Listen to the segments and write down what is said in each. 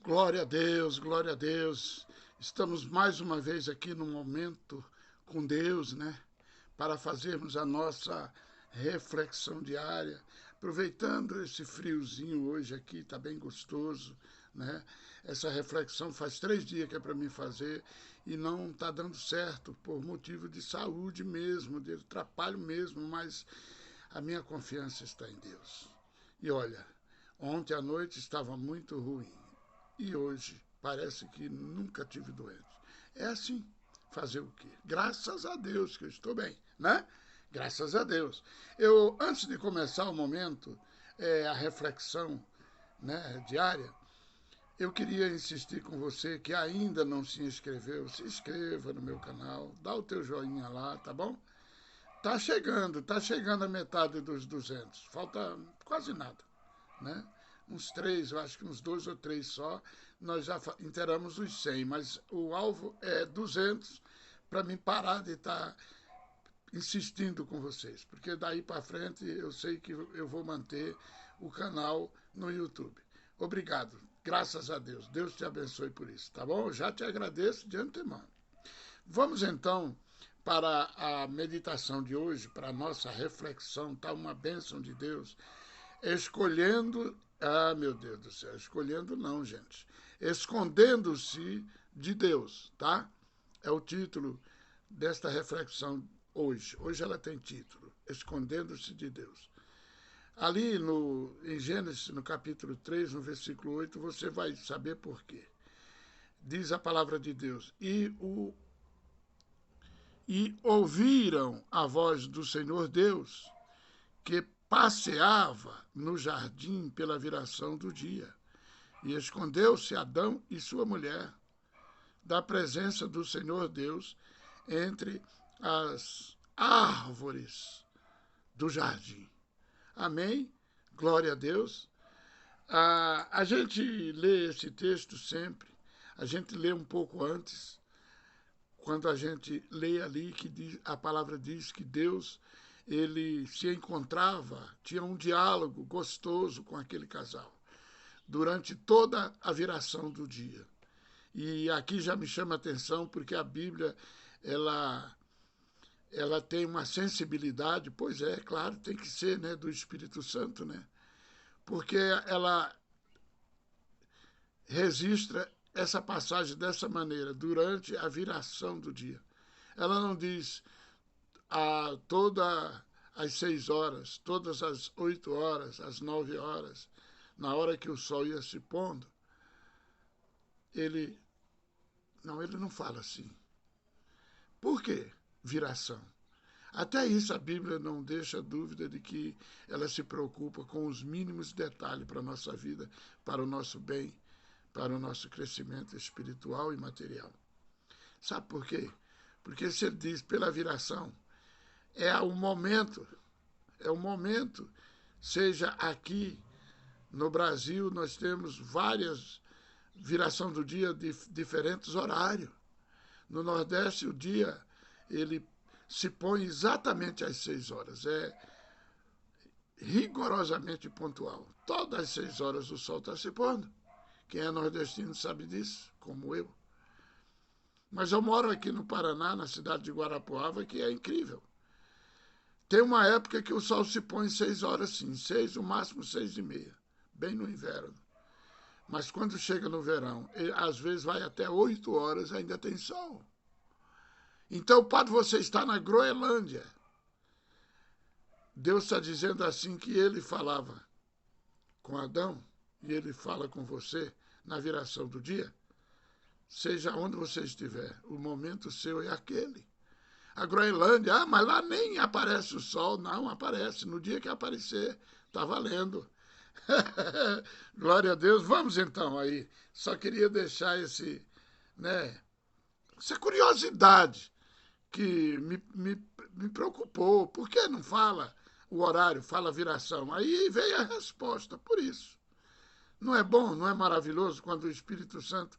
Glória a Deus, glória a Deus. Estamos mais uma vez aqui no momento com Deus, né? Para fazermos a nossa reflexão diária. Aproveitando esse friozinho hoje aqui, está bem gostoso, né? Essa reflexão faz 3 dias que é para mim fazer e não está dando certo por motivo de saúde mesmo, de atrapalho mesmo, mas a minha confiança está em Deus. E olha, ontem à noite estava muito ruim. E hoje parece que nunca tive doente. É assim, fazer o quê? Graças a Deus que eu estou bem, né? Graças a Deus. Eu, antes de começar o momento, a reflexão, né, diária, eu queria insistir com você que ainda não se inscreveu, se inscreva no meu canal, dá o teu joinha lá, tá bom? Tá chegando a metade dos 200, falta quase nada, né? Uns 3, eu acho que uns 2 ou 3 só, nós já inteiramos os 100, mas o alvo é 200 para mim parar de estar insistindo com vocês, porque daí para frente eu sei que eu vou manter o canal no YouTube. Obrigado, graças a Deus. Deus te abençoe por isso, tá bom? Eu já te agradeço de antemão. Vamos então para a meditação de hoje, para a nossa reflexão, tá uma bênção de Deus. Escolhendo, meu Deus do céu, escolhendo não, gente. Escondendo-se de Deus, tá? É o título desta reflexão hoje. Hoje ela tem título, Escondendo-se de Deus. Ali em Gênesis, no capítulo 3, no versículo 8, você vai saber por quê. Diz a palavra de Deus, e ouviram a voz do Senhor Deus, que passeava no jardim pela viração do dia. E escondeu-se Adão e sua mulher da presença do Senhor Deus entre as árvores do jardim. Amém? Glória a Deus. A gente lê esse texto sempre, a gente lê um pouco antes, quando a gente lê ali que a palavra diz que Deus ele se encontrava, tinha um diálogo gostoso com aquele casal durante toda a viração do dia. E aqui já me chama a atenção porque a Bíblia ela tem uma sensibilidade, pois é, claro, tem que ser, né, do Espírito Santo, né? Porque ela registra essa passagem dessa maneira, durante a viração do dia. Ela não diz todas as 6 horas, todas as 8 horas, as 9 horas, na hora que o sol ia se pondo. Ele não fala assim. Por quê? Viração. Até isso a Bíblia não deixa dúvida de que ela se preocupa com os mínimos detalhes para a nossa vida, para o nosso bem, para o nosso crescimento espiritual e material. Sabe por quê? Porque se ele diz pela viração, é o momento, seja aqui no Brasil, nós temos várias viração do dia de diferentes horários. No Nordeste, o dia ele se põe exatamente às 6 horas. É rigorosamente pontual. Todas as 6 horas o sol está se pondo. Quem é nordestino sabe disso, como eu. Mas eu moro aqui no Paraná, na cidade de Guarapuava, que é incrível. Tem uma época que o sol se põe 6 horas, sim. 6, o máximo 6h30, bem no inverno. Mas quando chega no verão, às vezes vai até 8 horas, ainda tem sol. Então pode você estar na Groenlândia. Deus está dizendo assim que ele falava com Adão, e ele fala com você na viração do dia. Seja onde você estiver, o momento seu é aquele. A Groenlândia, mas lá nem aparece o sol. Não, aparece. No dia que aparecer, está valendo. Glória a Deus. Vamos então aí. Só queria deixar essa curiosidade que me preocupou. Por que não fala o horário, fala a viração? Aí veio a resposta, por isso. Não é bom, não é maravilhoso quando o Espírito Santo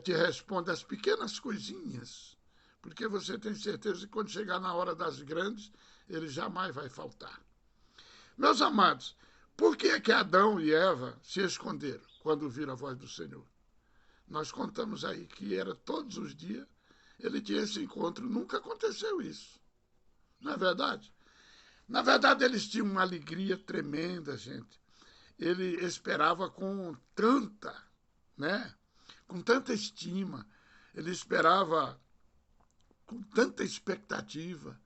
te responde as pequenas coisinhas? Porque você tem certeza que quando chegar na hora das grandes, ele jamais vai faltar. Meus amados, por que Adão e Eva se esconderam quando viram a voz do Senhor? Nós contamos aí que era todos os dias, ele tinha esse encontro, nunca aconteceu isso. Não é verdade? Na verdade, eles tinham uma alegria tremenda, gente. Ele esperava com tanta, né? Com tanta estima, ele esperava com tanta expectativa.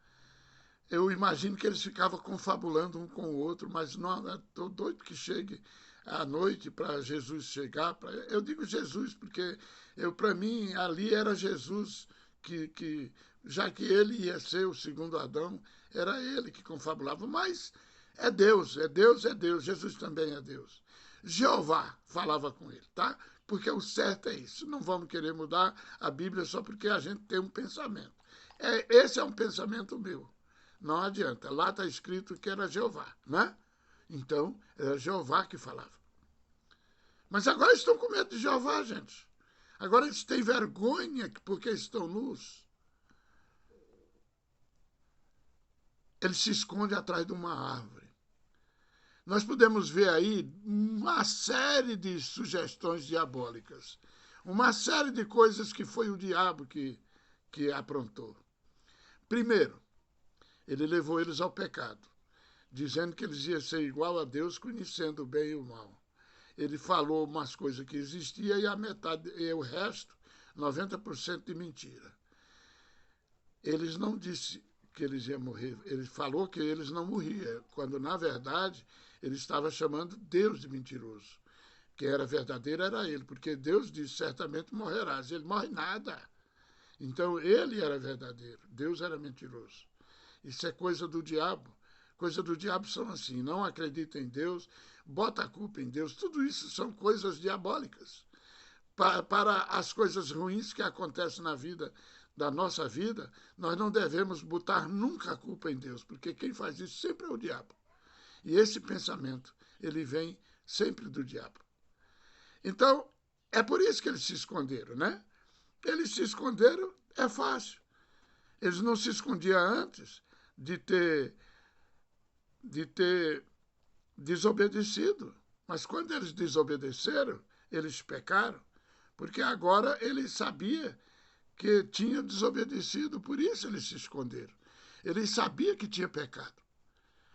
Eu imagino que eles ficavam confabulando um com o outro, mas não, estou doido que chegue à noite para Jesus chegar. Eu digo Jesus porque para mim ali era Jesus já que ele ia ser o segundo Adão, era ele que confabulava. Mas é Deus, é Deus, é Deus. Jesus também é Deus. Jeová falava com ele, tá? Porque o certo é isso. Não vamos querer mudar a Bíblia só porque a gente tem um pensamento. Esse é um pensamento meu. Não adianta. Lá está escrito que era Jeová, né? Então, era Jeová que falava. Mas agora estão com medo de Jeová, gente. Agora eles têm vergonha porque estão nus. Eles se escondem atrás de uma árvore. Nós podemos ver aí uma série de sugestões diabólicas. Uma série de coisas que foi o diabo que aprontou. Primeiro, ele levou eles ao pecado, dizendo que eles iam ser igual a Deus, conhecendo o bem e o mal. Ele falou umas coisas que existiam e a metade, e o resto, 90% de mentira. Eles não disse que eles iam morrer, ele falou que eles não morriam, quando, na verdade, ele estava chamando Deus de mentiroso. Quem era verdadeiro era ele, porque Deus disse, certamente morrerás. Ele morre nada. Então, ele era verdadeiro, Deus era mentiroso. Isso é coisa do diabo. Coisa do diabo são assim, não acredita em Deus, bota a culpa em Deus. Tudo isso são coisas diabólicas. Para as coisas ruins que acontecem na vida, da nossa vida, nós não devemos botar nunca a culpa em Deus, porque quem faz isso sempre é o diabo. E esse pensamento, ele vem sempre do diabo. Então, é por isso que eles se esconderam, né? Eles se esconderam, é fácil. Eles não se escondiam antes de ter desobedecido. Mas quando eles desobedeceram, eles pecaram, porque agora ele sabia que tinha desobedecido, por isso eles se esconderam. Eles sabiam que tinha pecado.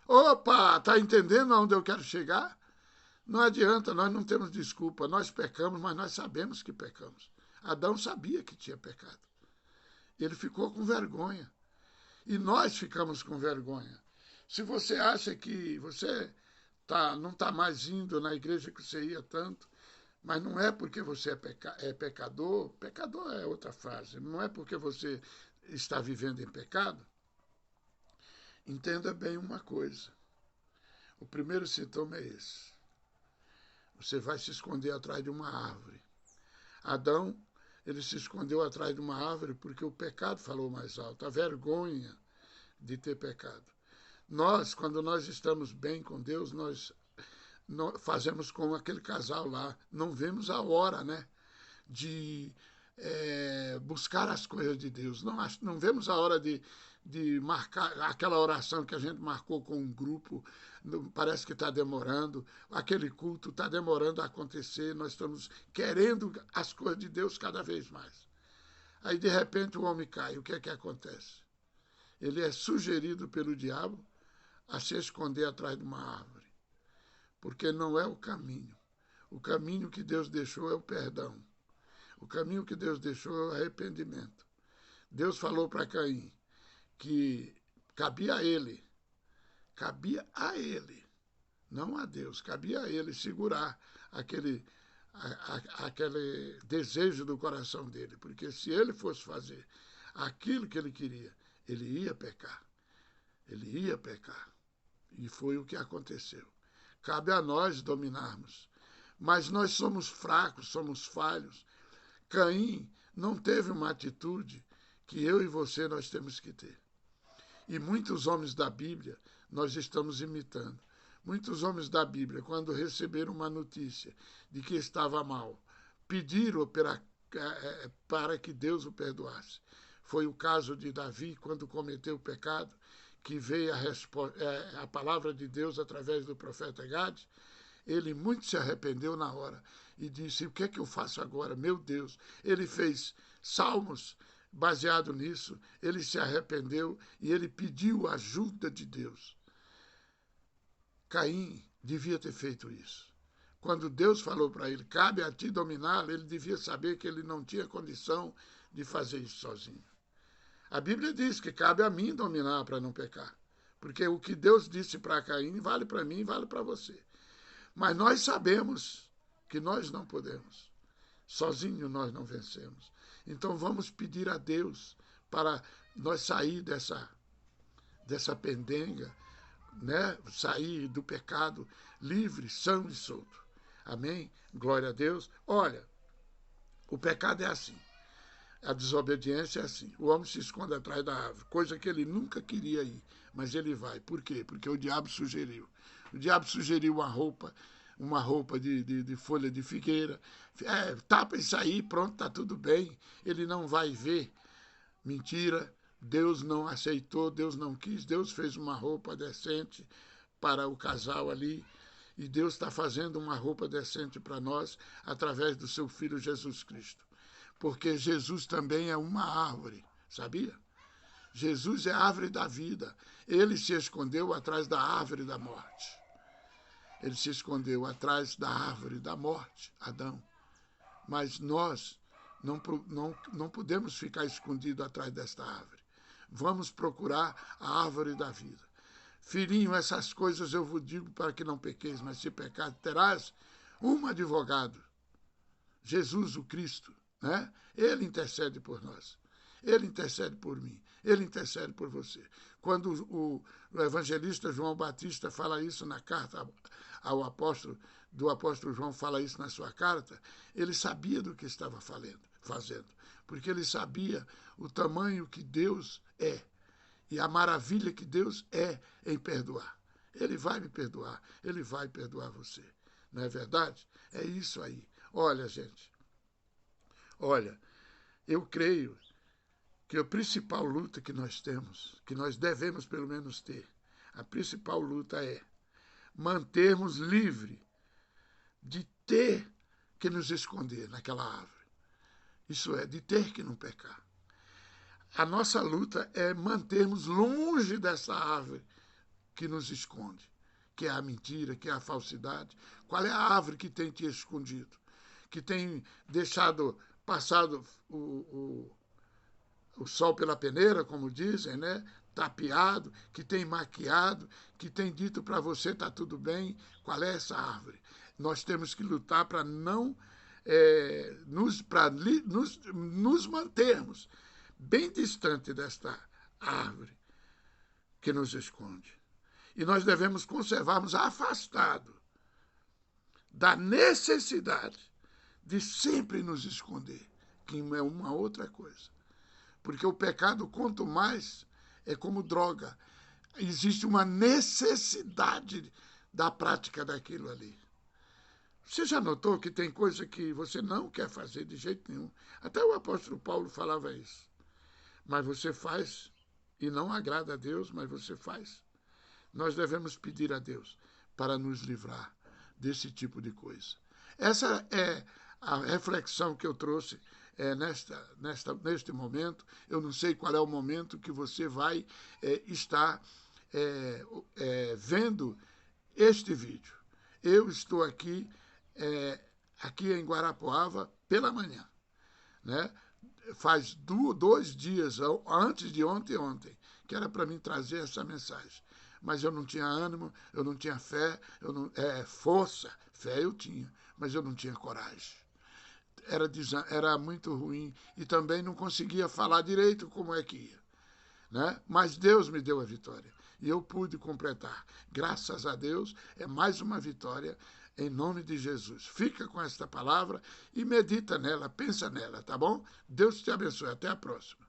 Opa, está entendendo aonde eu quero chegar? Não adianta, nós não temos desculpa. Nós pecamos, mas nós sabemos que pecamos. Adão sabia que tinha pecado. Ele ficou com vergonha. E nós ficamos com vergonha. Se você acha que você não está mais indo na igreja que você ia tanto, mas não é porque você é pecador, pecador é outra frase, não é porque você está vivendo em pecado, entenda bem uma coisa. O primeiro sintoma é esse. Você vai se esconder atrás de uma árvore. Adão, ele se escondeu atrás de uma árvore porque o pecado falou mais alto, a vergonha de ter pecado. Nós, quando nós estamos bem com Deus, nós fazemos como aquele casal lá, não vemos a hora, né, de buscar as coisas de Deus. Não vemos a hora de marcar aquela oração que a gente marcou com um grupo, parece que está demorando, aquele culto está demorando a acontecer, nós estamos querendo as coisas de Deus cada vez mais. Aí, de repente, o homem cai. O que é que acontece? Ele é sugerido pelo diabo a se esconder atrás de uma árvore, porque não é o caminho. O caminho que Deus deixou é o perdão. O caminho que Deus deixou é o arrependimento. Deus falou para Caim que cabia a ele, não a Deus, cabia a ele segurar aquele desejo do coração dele, porque se ele fosse fazer aquilo que ele queria, ele ia pecar. Ele ia pecar. E foi o que aconteceu. Cabe a nós dominarmos. Mas nós somos fracos, somos falhos. Caim não teve uma atitude que eu e você nós temos que ter. E muitos homens da Bíblia nós estamos imitando. Muitos homens da Bíblia, quando receberam uma notícia de que estava mal, pediram para que Deus o perdoasse. Foi o caso de Davi, quando cometeu o pecado, que veio a palavra de Deus através do profeta Gade. ele muito se arrependeu na hora e disse, o que é que eu faço agora? Meu Deus, ele fez salmos baseado nisso, ele se arrependeu e ele pediu ajuda de Deus. Caim devia ter feito isso. Quando Deus falou para ele, cabe a ti dominar, ele devia saber que ele não tinha condição de fazer isso sozinho. A Bíblia diz que cabe a mim dominar para não pecar. Porque o que Deus disse para Caim vale para mim e vale para você. Mas nós sabemos que nós não podemos. Sozinho nós não vencemos. Então vamos pedir a Deus para nós sair dessa pendenga, né? Sair do pecado livre, são e solto. Amém? Glória a Deus. Olha, o pecado é assim. A desobediência é assim. O homem se esconde atrás da árvore, coisa que ele nunca queria ir, mas ele vai. Por quê? Porque o diabo sugeriu. O diabo sugeriu uma roupa de folha de figueira. Tapa isso aí, pronto, está tudo bem. Ele não vai ver. Mentira. Deus não aceitou, Deus não quis. Deus fez uma roupa decente para o casal ali. E Deus está fazendo uma roupa decente para nós através do seu Filho Jesus Cristo. Porque Jesus também é uma árvore, sabia? Jesus é a árvore da vida. Ele se escondeu atrás da árvore da morte. Ele se escondeu atrás da árvore da morte, Adão. Mas nós não podemos ficar escondidos atrás desta árvore. Vamos procurar a árvore da vida. Filhinho, essas coisas eu vos digo para que não pequeis, mas se pecar, terás um advogado, Jesus o Cristo. Né? Ele intercede por nós, ele intercede por mim, ele intercede por você. Quando o evangelista João Batista fala isso na carta ao apóstolo, do apóstolo João fala isso na sua carta, ele sabia do que estava fazendo, porque ele sabia o tamanho que Deus é e a maravilha que Deus é em perdoar. Ele vai me perdoar, ele vai perdoar você. Não é verdade? É isso aí. Olha, gente, olha, eu creio que a principal luta que nós temos, que nós devemos pelo menos ter, a principal luta é mantermos livre de ter que nos esconder naquela árvore. Isso é, de ter que não pecar. A nossa luta é mantermos longe dessa árvore que nos esconde, que é a mentira, que é a falsidade. Qual é a árvore que tem te escondido? Que tem passado o sol pela peneira, como dizem, né? Tapeado, que tem maquiado, que tem dito para você está tudo bem. Qual é essa árvore? Nós temos que lutar para não nos mantermos bem distante desta árvore que nos esconde. E nós devemos conservarmos afastado da necessidade de sempre nos esconder, que é uma outra coisa. Porque o pecado, quanto mais, é como droga. Existe uma necessidade da prática daquilo ali. Você já notou que tem coisa que você não quer fazer de jeito nenhum? Até o apóstolo Paulo falava isso. Mas você faz, e não agrada a Deus, mas você faz. Nós devemos pedir a Deus para nos livrar desse tipo de coisa. Essa é a reflexão que eu trouxe neste momento. Eu não sei qual é o momento que você vai estar vendo este vídeo. Eu estou aqui em Guarapuava pela manhã, né? Faz 2 dias antes de ontem, que era para mim trazer essa mensagem. Mas eu não tinha ânimo, eu não tinha fé, força, fé eu tinha, mas eu não tinha coragem. Era muito ruim e também não conseguia falar direito como é que ia. Né? Mas Deus me deu a vitória e eu pude completar. Graças a Deus, é mais uma vitória em nome de Jesus. Fica com esta palavra e medita nela, pensa nela, tá bom? Deus te abençoe. Até a próxima.